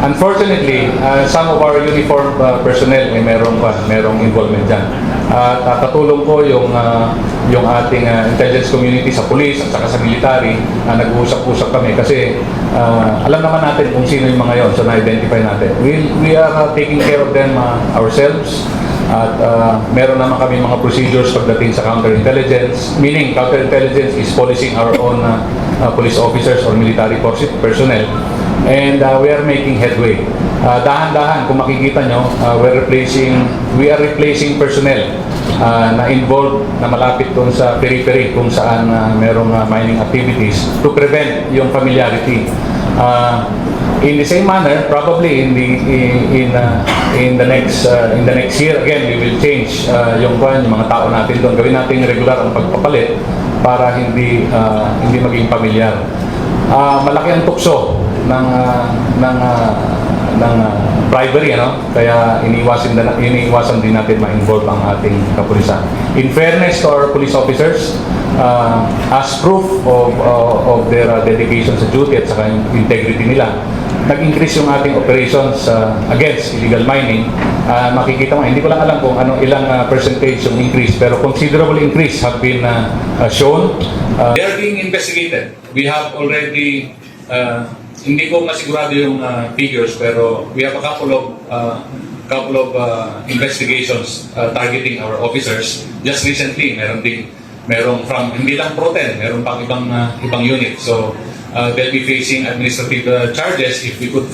Unfortunately, some of our uniformed personnel ay merong involvement dyan. At katulong ko yung ating intelligence community sa police at saka sa military, nag-uusap-usap kami kasi alam naman natin kung sino yung mga yon, so na-identify natin. We are taking care of them ourselves. At meron naman kami mga procedures pagdating sa counterintelligence, meaning counterintelligence is policing our own police officers or military personnel. And we are making headway. Dahan-dahan, kung makikita nyo, we are replacing personnel na involved, na malapit doon sa periphery kung saan merong mining activities to prevent yung familiarity. In the same manner, probably in the next year again, we will change yung mga tao natin doon. Gawin natin regular ang pagpapalit para hindi maging pamilyar. Malaki ang tukso ng bribery, kaya iniiwasan din natin ma-involve ang ating kapulisan. In fairness to our police officers, as proof of their dedication sa duty at saka yung integrity nila, nag-increase yung ating operations against illegal mining. Makikita mo, hindi ko lang alam kung ilang percentage yung increase, pero considerable increase have been shown. They are being investigated. We have already, hindi ko masigurado yung figures, pero we have a couple of investigations targeting our officers. Just recently, merong from hindi lang Pro-10, meron pang ibang unit. So they'll be facing administrative charges. If we could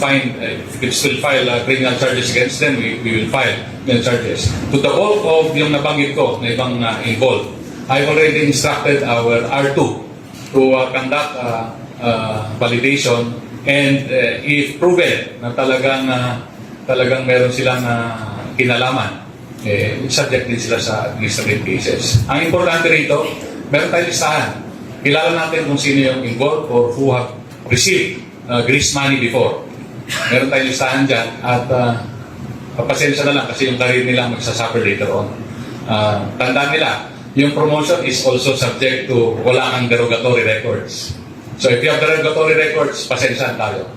still file criminal charges against them, we will file criminal charges. To the bulk of yung nabanggit ko na ibang involved, I've already instructed our R2 to conduct validation, and if proven na talagang meron silang kinalaman, subject din sila sa administrative cases. Ang importante rito, meron tayong listahan. Kilala natin kung sino yung involved or who have received grease money before. Meron tayong listahan dyan, at papasensya na lang kasi yung career nila magsasuffer later on. Tandaan nila, yung promotion is also subject to wala kang derogatory records. So if you have derogatory records, pasensyahan tayo.